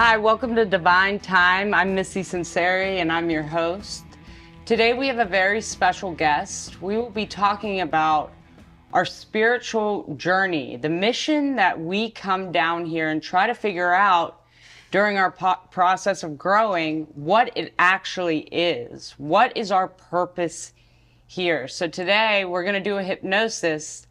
Hi, welcome to Divine Time. I'm Missy Sunseri and I'm your host. Today we have a very special guest. We will be talking about our spiritual journey, the mission that we come down here and try to figure out during our process of growing what it actually is. What is our purpose here? So today we're going to do a hypnosis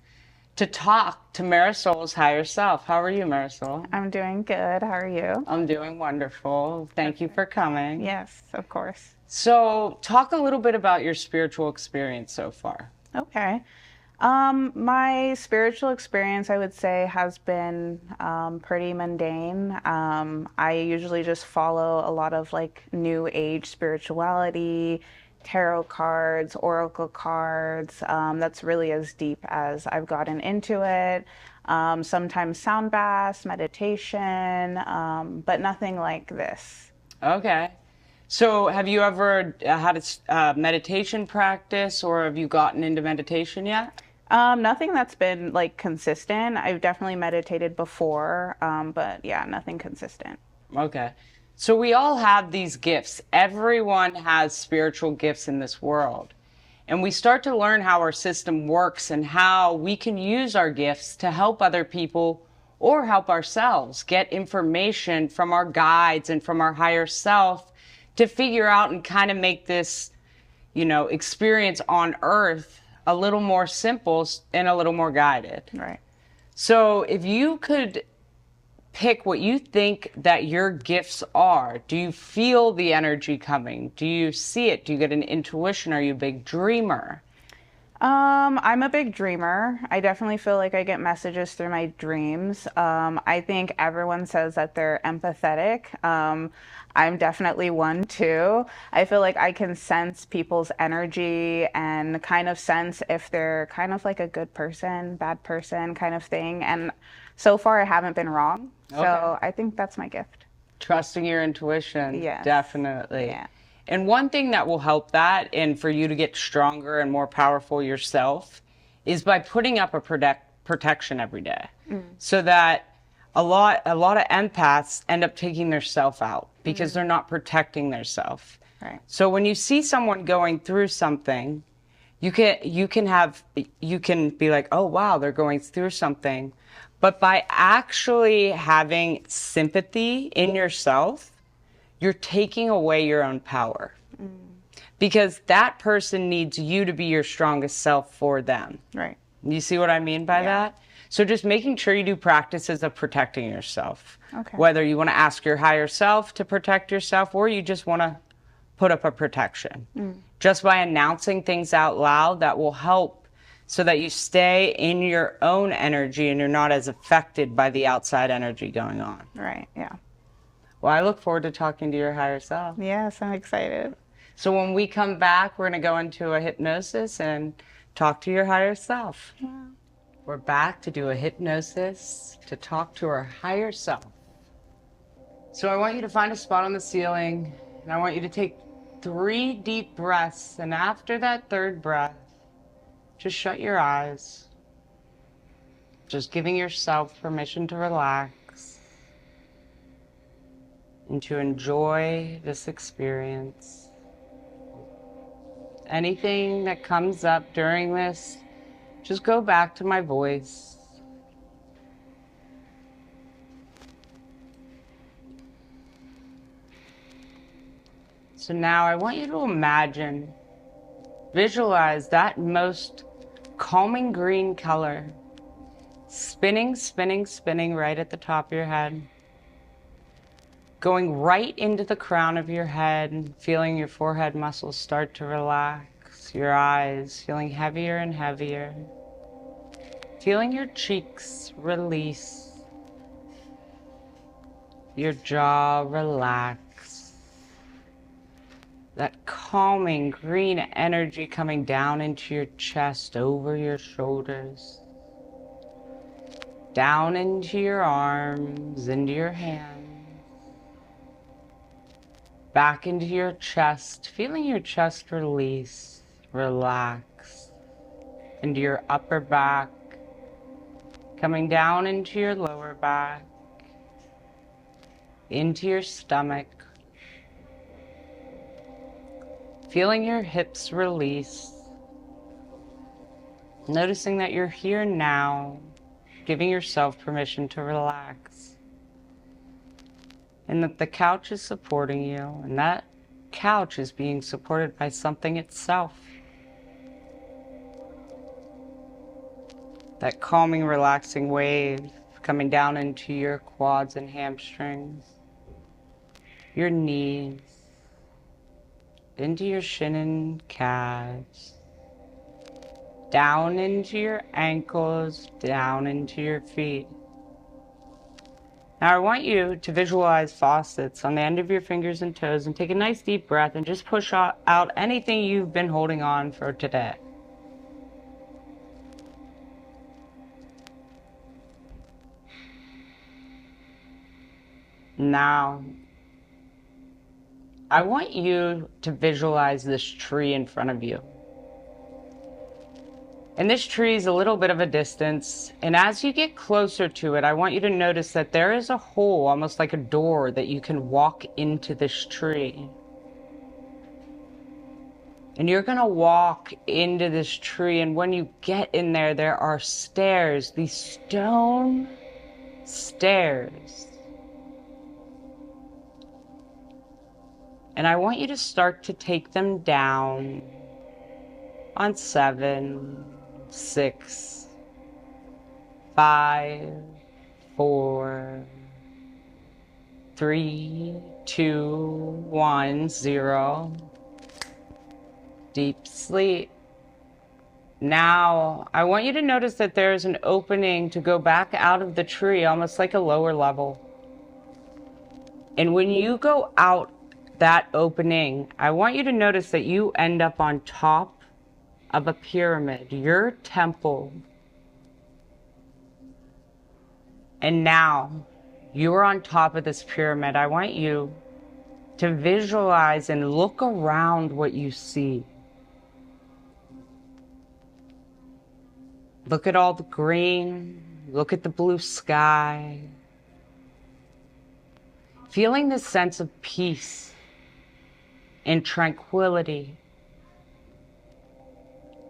to talk to Marisol's higher self. How are you, Marisol? I'm doing good. How are you? I'm doing wonderful. Thank you for coming. Yes, of course. So talk a little bit about your spiritual experience so far. Okay. My spiritual experience, I would say, has been pretty mundane. I usually just follow a lot of like new age spirituality, tarot cards, oracle cards. That's really as deep as I've gotten into it. Sometimes sound baths, meditation, but nothing like this. Okay. So have you ever had a meditation practice, or have you gotten into meditation yet? Nothing that's been like consistent. I've definitely meditated before, but yeah, nothing consistent. Okay. So we all have these gifts. Everyone has spiritual gifts in this world. And we start to learn how our system works and how we can use our gifts to help other people or help ourselves get information from our guides and from our higher self to figure out and kind of make this, experience on Earth a little more simple and a little more guided. Right. So if you could pick what you think that your gifts are, do you feel the energy coming? Do you see it? Do you get an intuition? Are you a big dreamer? I'm a big dreamer. I definitely feel like I get messages through my dreams. I think everyone says that they're empathetic. I'm definitely one too. I feel like I can sense people's energy and kind of sense if they're kind of like a good person, bad person kind of thing. And so far I haven't been wrong. Okay. So I think that's my gift. Trusting your intuition. Yes. Definitely. Yeah. And one thing that will help that and for you to get stronger and more powerful yourself is by putting up a protection every day. So that a lot of empaths end up taking their self out because they're not protecting their self. Right. So when you see someone going through something, you can be like, oh wow, they're going through something. But by actually having sympathy in yourself, you're taking away your own power. Because that person needs you to be your strongest self for them. Right. You see what I mean by that? So just making sure you do practices of protecting yourself. Okay. Whether you want to ask your higher self to protect yourself or you just want to put up a protection. Just by announcing things out loud, that will help so that you stay in your own energy and you're not as affected by the outside energy going on. Right. Yeah. Well, I look forward to talking to your higher self. Yes, I'm excited. So when we come back, we're going to go into a hypnosis and talk to your higher self. Yeah. We're back to do a hypnosis to talk to our higher self. So I want you to find a spot on the ceiling, and I want you to take 3 deep breaths. And after that 3rd breath, just shut your eyes. Just giving yourself permission to relax and to enjoy this experience. Anything that comes up during this, just go back to my voice. So now I want you to visualize that most calming green color, spinning, spinning, spinning right at the top of your head. Going right into the crown of your head and feeling your forehead muscles start to relax, your eyes feeling heavier and heavier, feeling your cheeks release, your jaw relax, that calming green energy coming down into your chest, over your shoulders, down into your arms, into your hands, back into your chest, feeling your chest release, relax, into your upper back, coming down into your lower back, into your stomach, feeling your hips release, noticing that you're here now, giving yourself permission to relax, and that the couch is supporting you, and that couch is being supported by something itself. That calming, relaxing wave coming down into your quads and hamstrings, your knees, into your shin and calves, down into your ankles, down into your feet. Now I want you to visualize faucets on the end of your fingers and toes and take a nice deep breath and just push out anything you've been holding on for today. Now, I want you to visualize this tree in front of you. And this tree is a little bit of a distance, and as you get closer to it, I want you to notice that there is a hole, almost like a door, that you can walk into this tree. And you're gonna walk into this tree, and when you get in there, there are stairs, these stone stairs. And I want you to start to take them down on 7, 6, 5, 4, 3, 2, 1, 0. Deep sleep. Now, I want you to notice that there's an opening to go back out of the tree, almost like a lower level. And when you go out that opening, I want you to notice that you end up on top of a pyramid, your temple. And now you're on top of this pyramid. I want you to visualize and look around what you see. Look at all the green, look at the blue sky. Feeling this sense of peace and tranquility,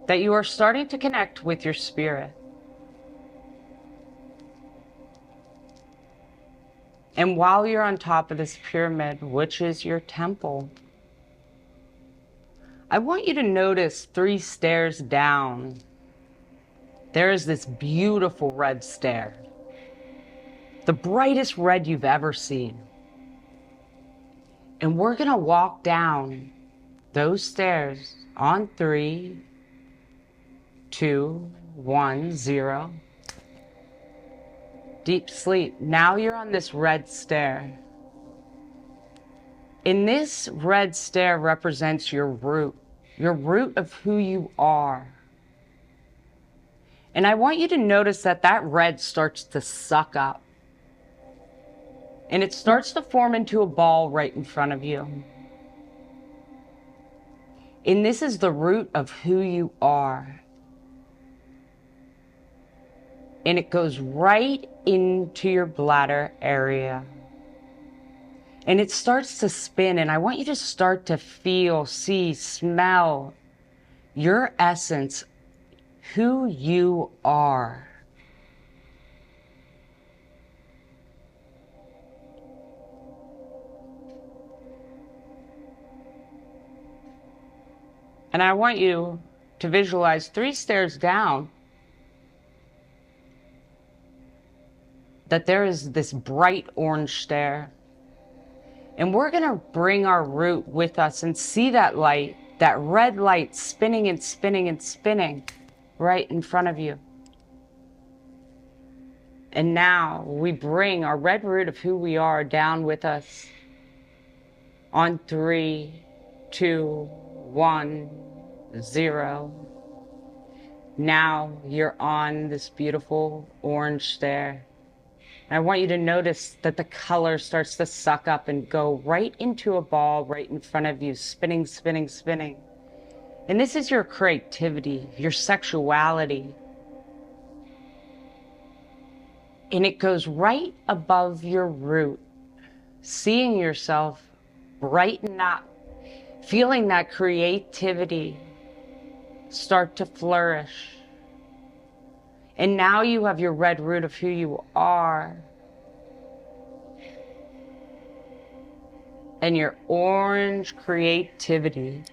that you are starting to connect with your spirit. And while you're on top of this pyramid, which is your temple, I want you to notice 3 stairs down. There is this beautiful red stair, the brightest red you've ever seen. And we're gonna walk down those stairs on 3, 2, 1, 0. Deep sleep. Now you're on this red stair. And this red stair represents your root of who you are. And I want you to notice that that red starts to suck up. And it starts to form into a ball right in front of you. And this is the root of who you are. And it goes right into your bladder area. And it starts to spin. And I want you to start to feel, see, smell your essence, who you are. And I want you to visualize 3 stairs down that there is this bright orange stair. And we're going to bring our root with us and see that light, that red light spinning and spinning and spinning right in front of you. And now we bring our red root of who we are down with us on 3, 2, 1, 0. Now you're on this beautiful orange stair. And I want you to notice that the color starts to suck up and go right into a ball right in front of you, spinning, spinning, spinning. And this is your creativity, your sexuality. And it goes right above your root. seeing yourself brighten up, feeling that creativity start to flourish. And now you have your red root of who you are and your orange creativity.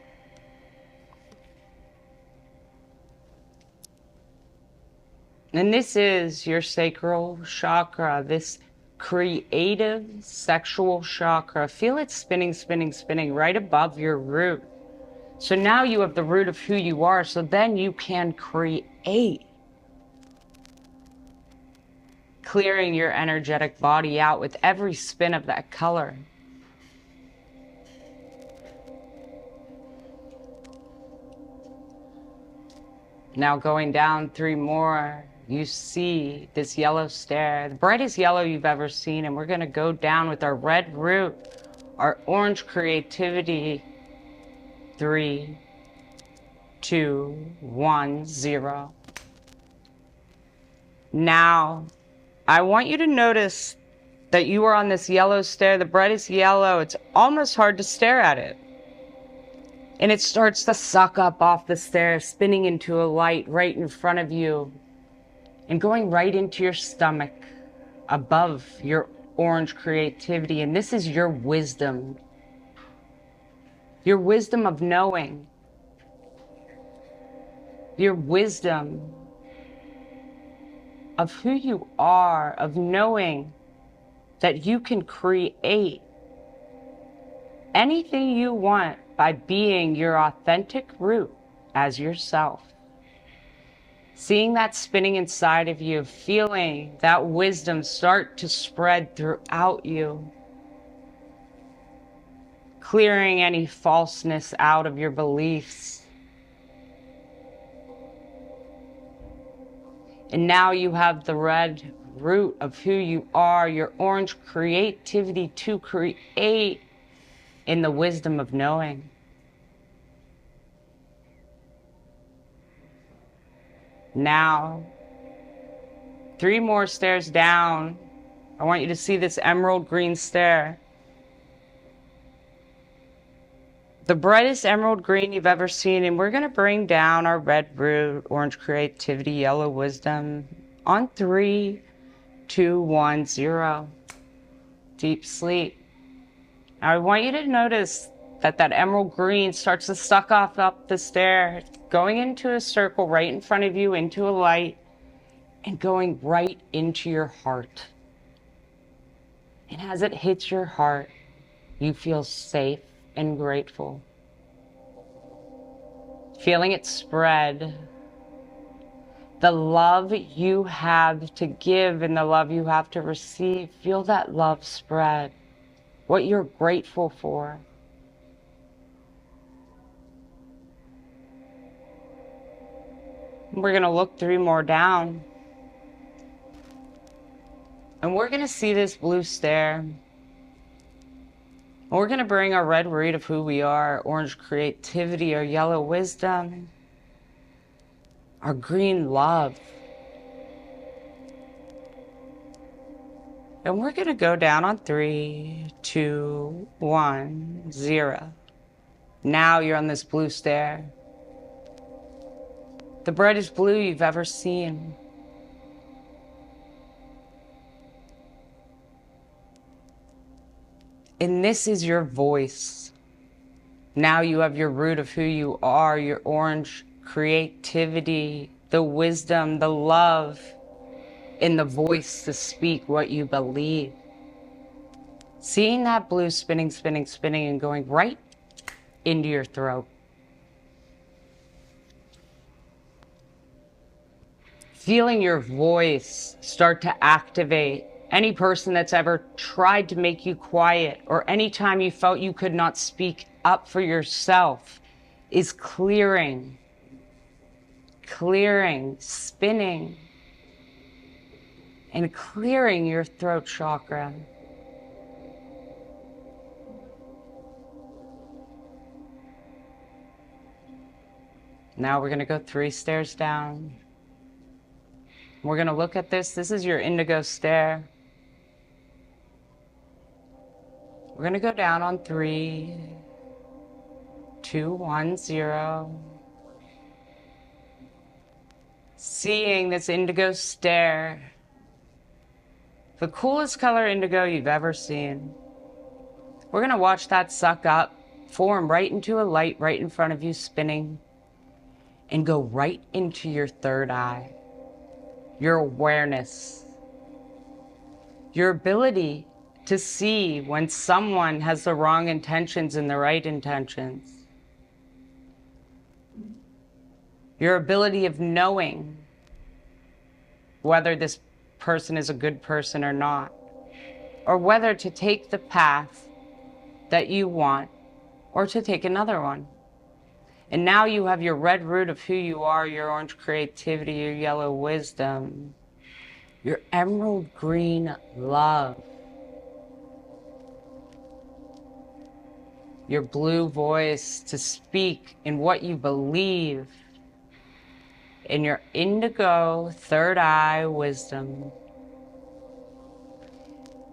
And this is your sacral chakra, this creative sexual chakra. Feel it spinning, spinning, spinning right above your root. So now you have the root of who you are, so then you can create. Clearing your energetic body out with every spin of that color. Now going down 3 more, you see this yellow stair, the brightest yellow you've ever seen, and we're going to go down with our red root, our orange creativity. 3, 2, 1, 0. Now, I want you to notice that you are on this yellow stair, the brightest yellow. It's almost hard to stare at it. And it starts to suck up off the stair, spinning into a light right in front of you and going right into your stomach above your orange creativity. And this is your wisdom of knowing, your wisdom of who you are, of knowing that you can create anything you want by being your authentic root as yourself. Seeing that spinning inside of you, feeling that wisdom start to spread throughout you. Clearing any falseness out of your beliefs. And now you have the red root of who you are, your orange creativity to create in the wisdom of knowing. Now, 3 more stairs down. I want you to see this emerald green stair. The brightest emerald green you've ever seen, and we're going to bring down our red root, orange creativity, yellow wisdom on 3, 2, 1, 0. Deep sleep. Now I want you to notice that that emerald green starts to suck off up the stair, going into a circle right in front of you, into a light, and going right into your heart. And as it hits your heart, you feel safe and grateful. Feeling it spread. The love you have to give and the love you have to receive, feel that love spread. What you're grateful for. We're going to look 3 more down. And we're going to see this blue stair. We're going to bring our red root of who we are, orange creativity, our yellow wisdom, our green love. And we're going to go down on 3, 2, 1, 0. Now you're on this blue stair. The brightest blue you've ever seen. And this is your voice. Now you have your root of who you are, your orange creativity, the wisdom, the love, and the voice to speak what you believe. Seeing that blue spinning, spinning, spinning, and going right into your throat. Feeling your voice start to activate. Any person that's ever tried to make you quiet, or any time you felt you could not speak up for yourself, is clearing, spinning, and clearing your throat chakra. Now we're going to go 3 stairs down. We're going to look at this. This is your indigo stair. We're going to go down on 3, 2, 1, 0. Seeing this indigo stare, the coolest color indigo you've ever seen. We're going to watch that suck up, form right into a light right in front of you, spinning, and go right into your third eye, your awareness, your ability to see when someone has the wrong intentions and the right intentions, your ability of knowing whether this person is a good person or not, or whether to take the path that you want or to take another one. And now you have your red root of who you are, your orange creativity, your yellow wisdom, your emerald green love, your blue voice to speak in what you believe, in your indigo third eye wisdom.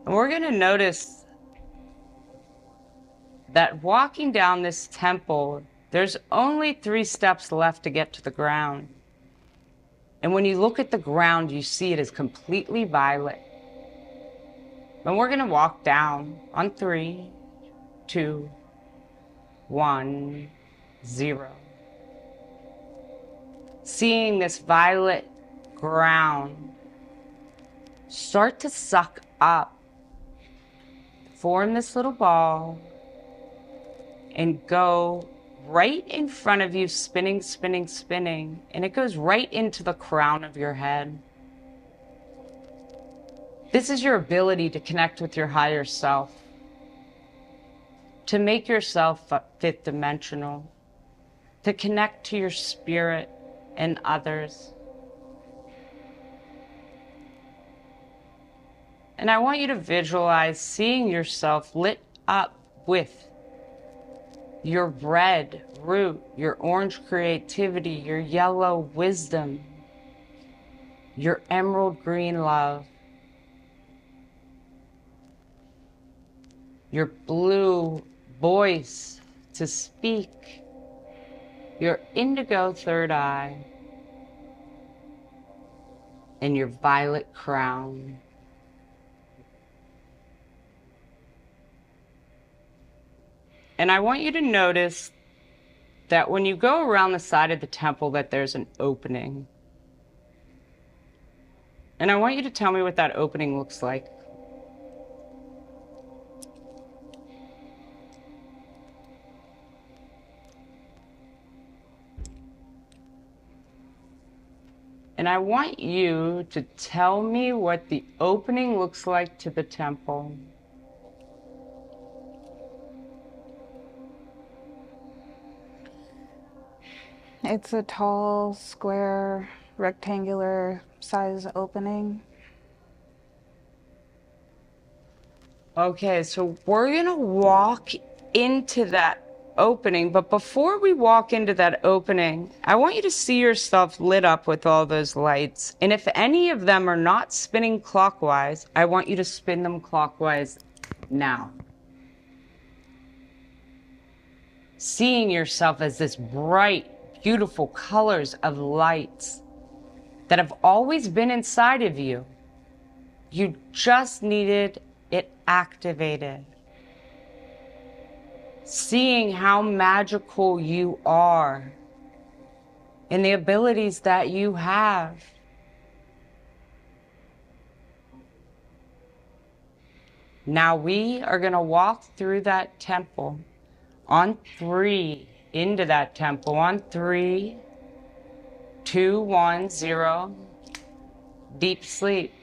And we're going to notice that walking down this temple, there's only 3 steps left to get to the ground. And when you look at the ground, you see it is completely violet. And we're going to walk down on 3, 2, 1, 0. Seeing this violet ground start to suck up, form this little ball, and go right in front of you, spinning, spinning, spinning, and it goes right into the crown of your head. This is your ability to connect with your higher self, to make yourself fifth dimensional, to connect to your spirit and others. And I want you to visualize seeing yourself lit up with your red root, your orange creativity, your yellow wisdom, your emerald green love, your blue voice to speak, your indigo third eye, and your violet crown. And I want you to notice that when you go around the side of the temple that there's an opening. And I want you to tell me what that opening looks like. And I want you to tell me what the opening looks like to the temple. It's a tall, square, rectangular size opening. Okay, so we're gonna walk into that opening, but before we walk into that opening, I want you to see yourself lit up with all those lights. And if any of them are not spinning clockwise, I want you to spin them clockwise now. Seeing yourself as this bright, beautiful colors of lights that have always been inside of you. You just needed it activated. Seeing how magical you are and the abilities that you have. Now we are going to walk through that temple on 3 into that temple on 3, 2, 1, 0. Deep sleep.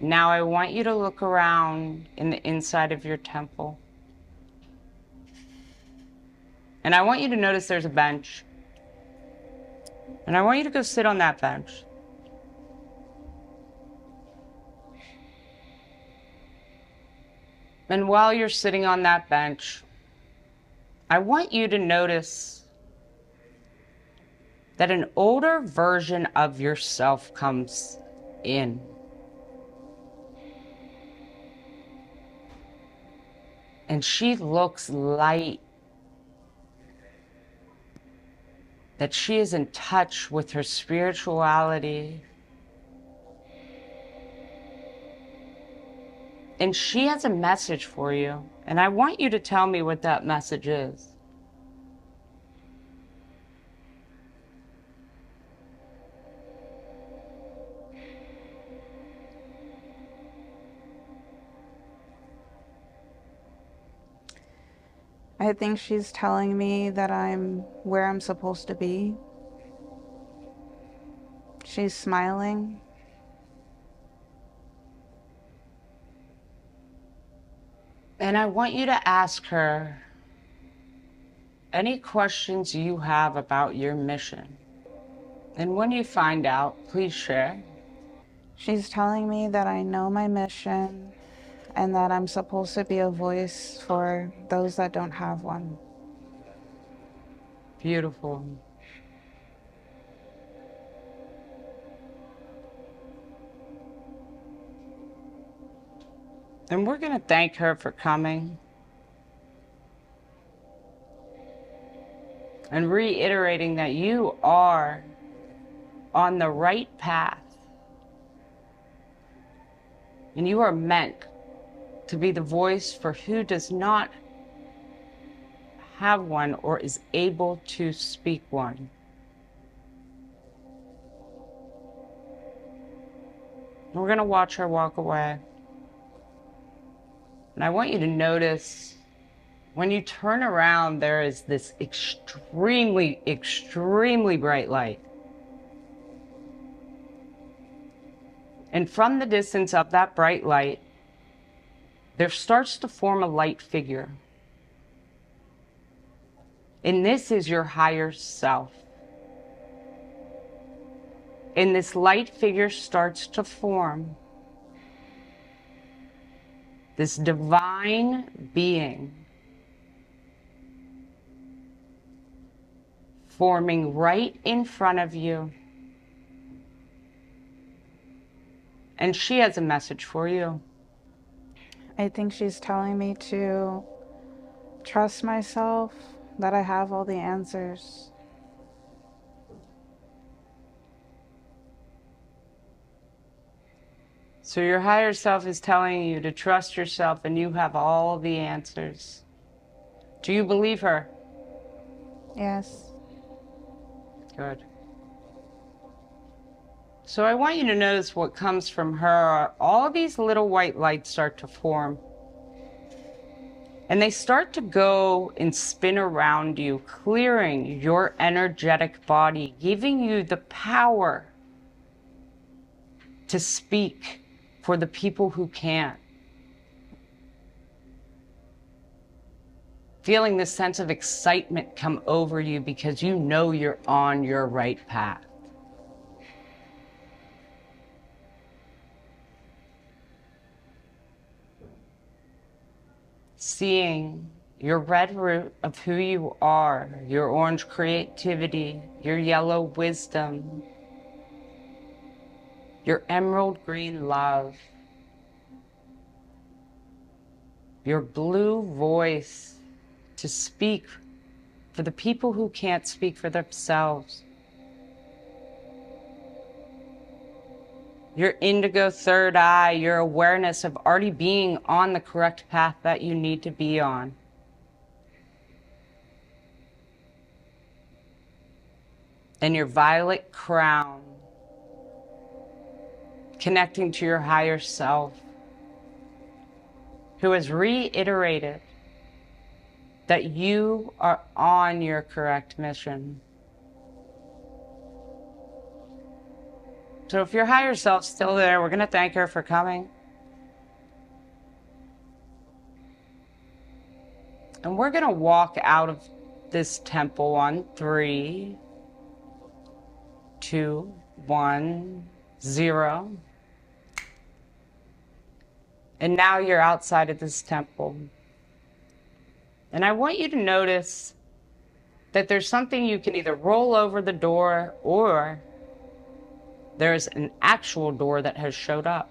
Now I want you to look around in the inside of your temple. And I want you to notice there's a bench. And I want you to go sit on that bench. And while you're sitting on that bench, I want you to notice that an older version of yourself comes in. And she looks light. That she is in touch with her spirituality. And she has a message for you. And I want you to tell me what that message is. I think she's telling me that I'm where I'm supposed to be. She's smiling. And I want you to ask her any questions you have about your mission. And when you find out, please share. She's telling me that I know my mission and that I'm supposed to be a voice for those that don't have one. Beautiful. And we're going to thank her for coming and reiterating that you are on the right path. And you are meant to be the voice for who does not have one or is able to speak one. We're going to watch her walk away. And I want you to notice when you turn around, there is this extremely, extremely bright light. And from the distance of that bright light, there starts to form a light figure. And this is your higher self. And this light figure starts to form. This divine being forming right in front of you. And she has a message for you. I think she's telling me to trust myself, that I have all the answers. So your higher self is telling you to trust yourself and you have all the answers. Do you believe her? Yes. Good. So I want you to notice what comes from her. All of these little white lights start to form. And they start to go and spin around you, clearing your energetic body, giving you the power to speak for the people who can't. Feeling this sense of excitement come over you because you know you're on your right path. Seeing your red root of who you are, your orange creativity, your yellow wisdom, your emerald green love, your blue voice to speak for the people who can't speak for themselves, your indigo third eye, your awareness of already being on the correct path that you need to be on. And your violet crown, connecting to your higher self, who has reiterated that you are on your correct mission. So if your higher self's still there, we're going to thank her for coming. And we're going to walk out of this temple on 3, 2, 1, 0. And now you're outside of this temple. And I want you to notice that there's something you can either roll over the door or there's an actual door that has showed up.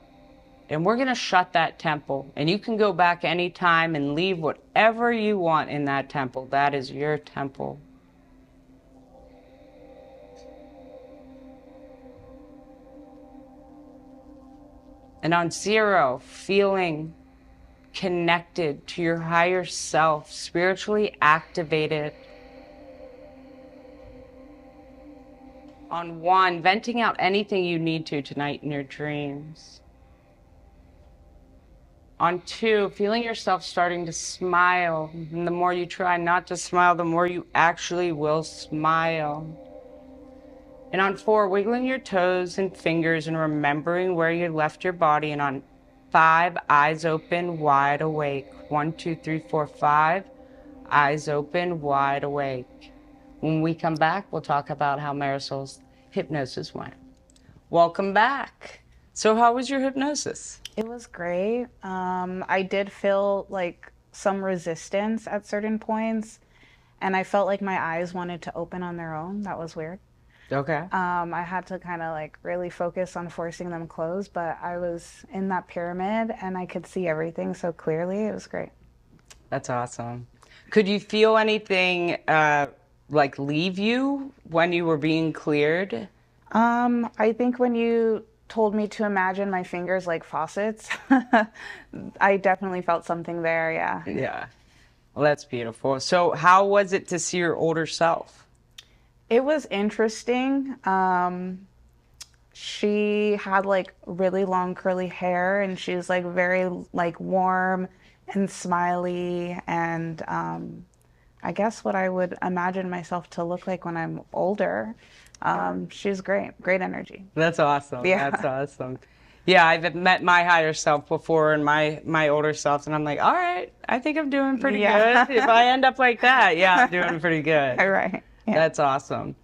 and we're going to shut that temple. And you can go back anytime and leave whatever you want in that temple. That is your temple. And on 0, feeling connected to your higher self, spiritually activated. On 1, venting out anything you need to tonight in your dreams. On 2, feeling yourself starting to smile. And the more you try not to smile, the more you actually will smile. And on 4, wiggling your toes and fingers and remembering where you left your body. And on 5, eyes open, wide awake. 1, 2, 3, 4, 5, eyes open, wide awake. When we come back, we'll talk about how Marisol's hypnosis went. Welcome back. So how was your hypnosis? It was great. I did feel like some resistance at certain points, and I felt like my eyes wanted to open on their own. That was weird. Okay. I had to kind of like really focus on forcing them closed, but I was in that pyramid and I could see everything so clearly. It was great. That's awesome. Could you feel anything like leave you when you were being cleared? I think when you told me to imagine my fingers like faucets, I definitely felt something there, yeah. Yeah. Well, that's beautiful. So how was it to see your older self? It was interesting. She had like really long curly hair and she was like very like warm and smiley and I guess what I would imagine myself to look like when I'm older. She's great energy. That's awesome. Yeah. That's awesome. Yeah, I've met my higher self before and my older self, and I'm like, all right, I think I'm doing pretty good. If I end up like that, yeah, I'm doing pretty good. Right. Yeah. That's awesome.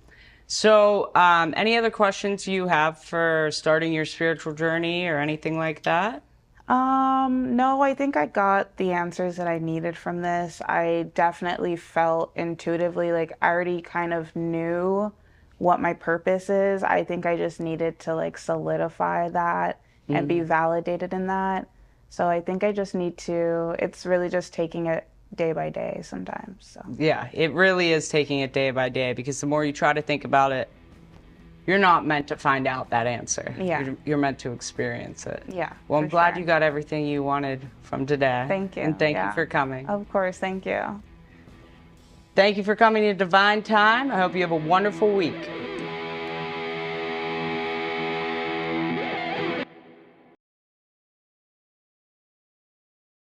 So, any other questions you have for starting your spiritual journey or anything like that? No, I think I got the answers that I needed from this. I definitely felt intuitively like I already kind of knew what my purpose is. I think I just needed to like solidify that and be validated in that. So I think I just need to, it's really just taking it day by day sometimes. So Yeah, it really is taking it day by day, because the more you try to think about it, you're not meant to find out that answer. Yeah. You're meant to experience it. Yeah. Well, I'm glad you got everything you wanted from today. Thank you. And thank you for coming. Of course, thank you. Thank you for coming to Divine Time. I hope you have a wonderful week.